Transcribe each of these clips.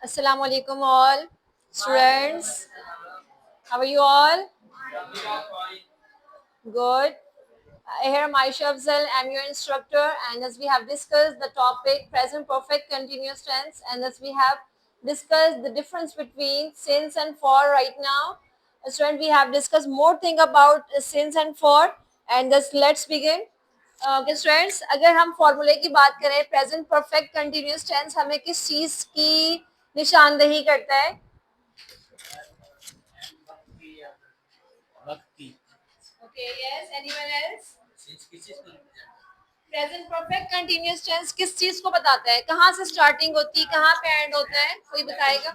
Assalamu alaikum all students. How are you all? Good. Here Maisha Afzal, I'm your instructor, and as we have discussed the topic present perfect continuous tense, and as we have discussed the difference between since and for right now, student, we have discussed more thing about since and for, and just let's begin. Okay, students, अगर हम फॉर्मूले की बात करें present perfect continuous tense हमें किस चीज की निशानदेही करता है? Okay, yes. Anyone else? Present perfect continuous tense किस चीज को बताता है? कहाँ से स्टार्टिंग होती है, कहाँ पे एंड होता है? कोई बताएगा?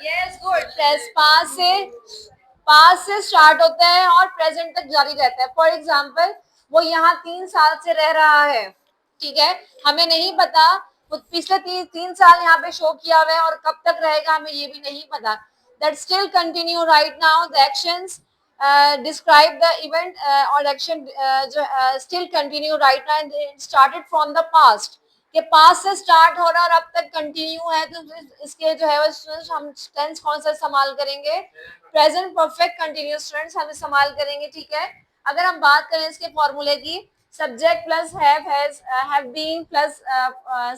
Yes, good. पास से स्टार्ट होता है और प्रेजेंट तक जारी रहता है. फॉर एग्जाम्पल, वो यहाँ 3 साल से रह रहा है, ठीक है. हमें नहीं पता वो पिछले 3 साल यहाँ पे शो किया हुआ है और कब तक रहेगा हमें ये भी नहीं पता. That still continue right now. The actions describe the event or action जो still continue right now and it started from the past. कि पास से स्टार्ट हो रहा और अब तक कंटिन्यू है, तो इसके जो है वो हम टेंस कौन सा इस्तेमाल करेंगे? प्रेजेंट परफेक्ट कंटिन्यूअस टेंस हम इस्तेमाल करेंगे, ठीक है. अगर हम बात करें इसके फॉर्मूले की, subject plus have been plus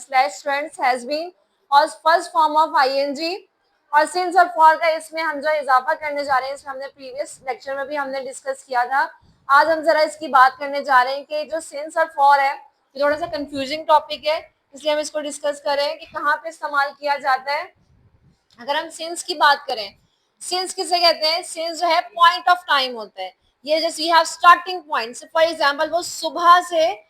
slash tense has been और फर्स्ट फॉर्म ऑफ आईएनजी और सिंस और फॉर का इसमें हम जो इजाफा करने जा रहे हैं, इसमें हमने प्रीवियस लेक्चर में भी हमने डिस्कस किया था. आज हम जरा इसकी बात करने जा रहे हैं कि जो सिंस और फॉर है ये थोड़ा सा कंफ्यूजिंग टॉपिक है, इसलिए हम इसको डिस्कस करें कि कहाँ पे इस्तेमाल किया जाता है. अगर हम सिंस की बात करें, सिंस किसे कहते हैं? सिंस जो है पॉइंट ऑफ टाइम होता है. ये जैसे we have starting point. For example, वो सुबह से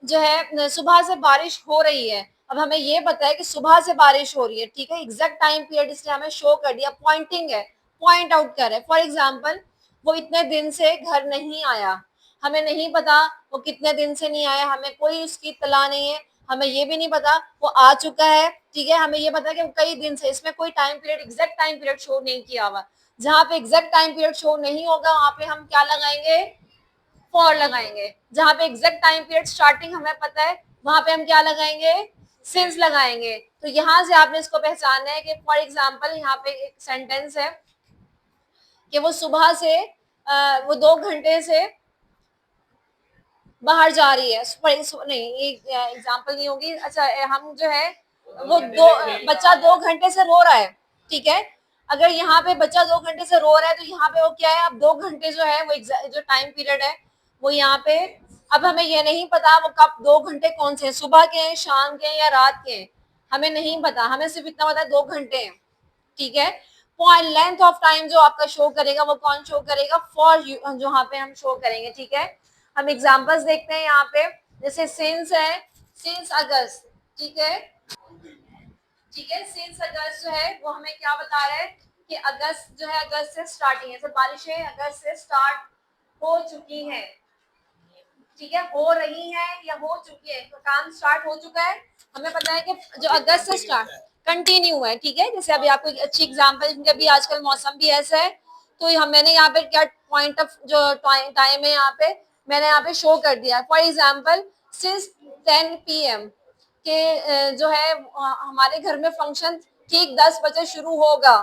जो है सुबह से बारिश हो रही है. अब हमें ये पता है कि सुबह से बारिश हो रही है, ठीक है. एग्जैक्ट टाइम पीरियड इसने हमें शो कर दिया, पॉइंटिंग है, पॉइंट आउट कर है. फॉर एग्जाम्पल, वो इतने दिन से घर नहीं आया. हमें नहीं पता वो कितने दिन से नहीं आया, हमें कोई उसकी इत्तला नहीं है. हमें ये भी नहीं पता वो आ चुका है, ठीक है. हमें ये पता है कि कई दिन से, इसमें कोई time period exact time period show नहीं किया हुआ. जहाँ पे एग्जैक्ट टाइम पीरियड शो नहीं होगा वहां पे हम क्या लगाएंगे? फॉर लगाएंगे. जहां पे एग्जैक्ट टाइम पीरियड स्टार्टिंग हमें पता है वहां पे हम क्या लगाएंगे? सिंस लगाएंगे. तो यहां से आपने इसको पहचानना है कि फॉर एग्जाम्पल यहाँ पे एक सेंटेंस है कि वो सुबह से वो 2 घंटे से बाहर जा रही है. नहीं, एग्जाम्पल नहीं होगी. अच्छा, हम जो है वो बच्चा 2 घंटे से रो रहा है, ठीक है. अगर यहाँ पे बच्चा 2 घंटे से रो रहा है तो यहाँ पे वो क्या है? अब 2 घंटे जो है वो जो टाइम पीरियड है वो यहाँ पे. अब हमें ये नहीं पता वो कब 2 घंटे कौन से हैं, सुबह के हैं, शाम के हैं या रात के हैं, हमें नहीं पता. हमें सिर्फ इतना पता है 2 घंटे हैं, ठीक है. पॉइंट लेंथ ऑफ टाइम जो आपका शो करेगा वो कौन शो करेगा? फॉर जो यहाँ पे हम शो करेंगे, ठीक है. हम एग्जांपल्स देखते हैं यहाँ पे. जैसे सिंस है, सिंस अगस्त, ठीक है, ठीक है. सिंस अगस्त जो है वो हमें क्या बता रहा है कि अगस्त जो है, अगस्त से स्टार्टिंग है. तो बारिशें अगस्त से स्टार्ट हो चुकी हैं, ठीक है. हो रही है या हो चुकी है, तो काम स्टार्ट हो चुका है. हमें पता है कि जो अगस्त से स्टार्ट कंटिन्यू है, ठीक है. जैसे अभी आपको एक अच्छी एग्जांपल, क्योंकि अभी आजकल मौसम भी ऐसा है, तो हम मैंने यहाँ पे क्या पॉइंट ऑफ जो टाइम है यहाँ पे मैंने यहाँ पे शो कर दिया. फॉर एग्जाम्पल, सिंस 10 PM के जो है हमारे घर में फंक्शन ठीक 10 बजे शुरू होगा.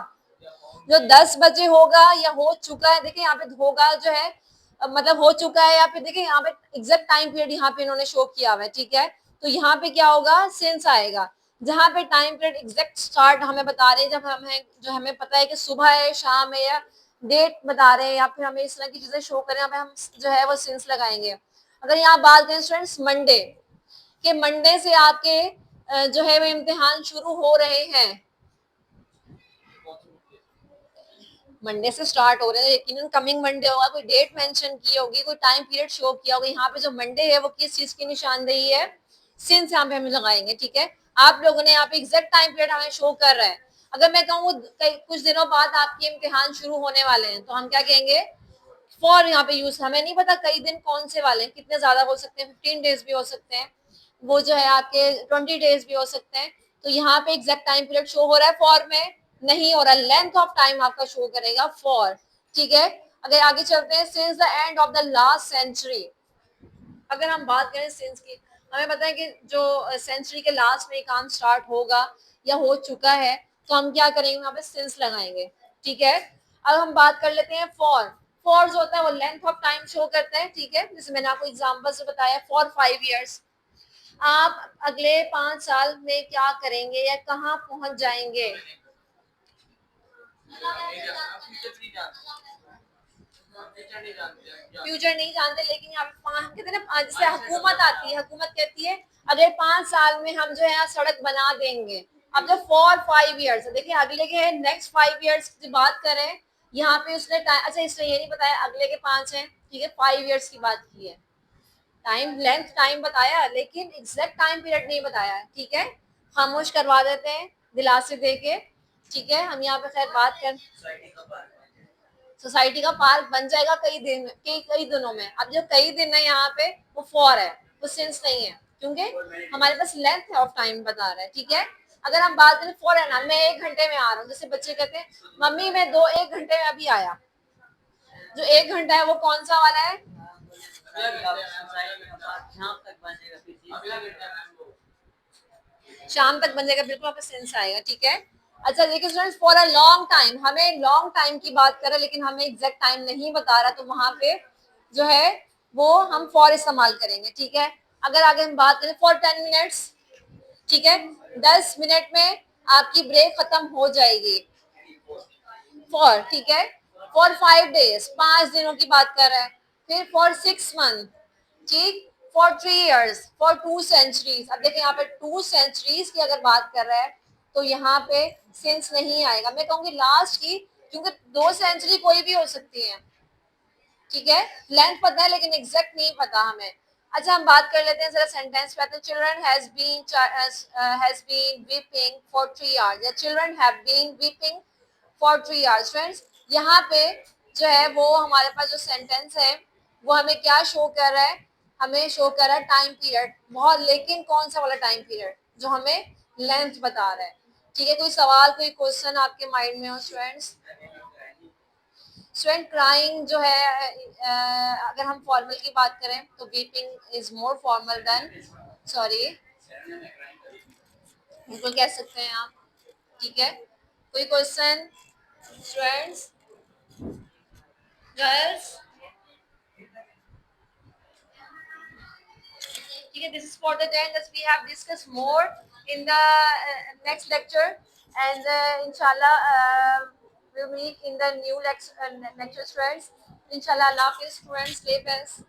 जो 10 बजे होगा या हो चुका है, देखिए यहाँ पे होगा जो है मतलब हो चुका है, या फिर देखिए यहाँ पे एग्जैक्ट टाइम पीरियड यहाँ पे इन्होंने शो किया हुआ है, ठीक है. तो यहाँ पे क्या होगा? सिंस आएगा. जहाँ पे टाइम पीरियड एग्जैक्ट स्टार्ट हमें बता रहे हैं, जब हमें जो हमें पता है कि सुबह है, शाम है, या डेट बता रहे हैं, या फिर हमें इस तरह की चीजें शो करें, यहाँ पे हम जो है वो सिंस लगाएंगे. अगर यहाँ बात करें स्टूडेंट्स मंडे के, मंडे से आपके जो है वो इम्तिहान शुरू हो रहे हैं, मंडे से स्टार्ट हो रहे हैं, यकीनन कमिंग मंडे होगा, कोई डेट मेंशन की होगी, कोई टाइम पीरियड शो किया होगा. यहाँ पे जो मंडे है वो किस चीज की निशानदेही है? सिंस यहाँ पे हम लगाएंगे, ठीक है. आप लोगों ने यहाँ पे एग्जैक्ट टाइम पीरियड हमें शो कर रहा है. अगर मैं कहूँ कुछ दिनों बाद आपके इम्तिहान शुरू होने वाले हैं, तो हम क्या कहेंगे? फॉर यहाँ पे यूज. हमें नहीं पता कई दिन कौन से वाले हैं, कितने ज्यादा हो सकते हैं, 15 डेज भी हो सकते हैं, वो जो है आपके 20 डेज भी हो सकते हैं. तो यहाँ पे एग्जैक्ट टाइम पीरियड शो हो रहा है, फॉर में नहीं हो रहा. लेंथ ऑफ टाइम आपका शो करेगा फॉर, ठीक है. अगर आगे चलते हैं, since the end of the last century. अगर हम बात करें सिंस की, हमें पता है कि जो सेंचुरी के लास्ट में काम स्टार्ट होगा या हो चुका है, तो हम क्या करेंगे, वहां पे सिंस लगाएंगे। ठीक है, अब हम बात कर लेते हैं फॉर। फॉर जो होता है वो लेंथ ऑफ टाइम शो करता है। ठीक है, जैसे मैंने आपको एग्जांपल से बताया, फॉर 5 years, आप अगले 5 साल में क्या करेंगे या कहाँ पहुंच जाएंगे। फ्यूचर नहीं जानते, लेकिन यहाँ पे हम कहते हैं ना, जैसे हुकूमत आती है, हुकूमत कहती है अगले 5 साल में हम जो है सड़क बना देंगे। अब जब फॉर 5 years, देखिए अगले के नेक्स्ट 5 years की बात करें, यहाँ पे उसने टाइम, अच्छा इसने ये नहीं बताया अगले के 5 हैं, ठीक है, 5 years की बात की है, टाइम लेंथ टाइम बताया, लेकिन एग्जैक्ट टाइम पीरियड नहीं बताया है। ठीक है, खामोश करवा देते हैं दिलासे दे के। ठीक है, हम यहाँ पे खैर बात कर, सोसाइटी का पार्क बन जाएगा कई दिन, कई दिनों में। अब जो कई दिन है यहाँ पे वो फॉर है, वो सिंस नहीं है, क्योंकि हमारे पास लेंथ ऑफ टाइम बता रहा है। ठीक है, अगर हम बात करें फॉर है ना, मैं 1 घंटे में आ रहा हूँ, जैसे बच्चे कहते हैं मम्मी मैं 1 घंटे में अभी आया, जो 1 घंटा है वो कौन सा वाला है, शाम तक बन जाएगा, बिल्कुल आपका सेंस आएगा। ठीक है, अच्छा देखिए students, for a long time, हमें लॉन्ग टाइम की बात कर रहे हैं लेकिन हमें एग्जैक्ट टाइम नहीं बता रहा, तो वहां पे जो है वो हम फॉर इस्तेमाल करेंगे। ठीक है, अगर आगे हम बात करें फॉर 10 मिनट्स, ठीक है, 10 मिनट में आपकी ब्रेक खत्म हो जाएगी। फॉर, ठीक है, फॉर 5 days, 5 दिनों की बात कर रहे हैं। फिर फॉर 6 month, ठीक, फॉर 3 years, फॉर 2 centuries। अब देखिए यहाँ पे 2 centuries की अगर बात कर रहे हैं तो यहाँ पे सेंस नहीं आएगा, मैं कहूंगी लास्ट की, क्योंकि 2 सेंचुरी कोई भी हो सकती है। ठीक है, लेंथ पता है लेकिन एग्जैक्ट नहीं पता हमें। अच्छा हम बात कर लेते हैं जरा सेंटेंस पे, children has been weeping for 3 hours, या children have been weeping for 3 hours। Friends, यहाँ पे जो है वो हमारे पास जो सेंटेंस है वो हमें क्या शो कर रहा है, हमें शो कर रहा है टाइम पीरियड बहुत, लेकिन कौन सा वाला टाइम पीरियड जो हमें लेंथ बता रहा है। ठीक है, कोई सवाल कोई क्वेश्चन आपके माइंड में हो स्टूडेंट्स। स्टूडेंट क्राइंग जो है, अगर हम फॉर्मल की बात करें तो weeping is more formal than sorry, बिल्कुल कह सकते हैं आप। ठीक है, कोई क्वेश्चन स्टूडेंट्स, गर्ल्स। ठीक है, this is for the day that we have discussed more in the next lecture, and inshallah we'll meet in the new lecture students, inshallah. Allah Hafiz students, stay best.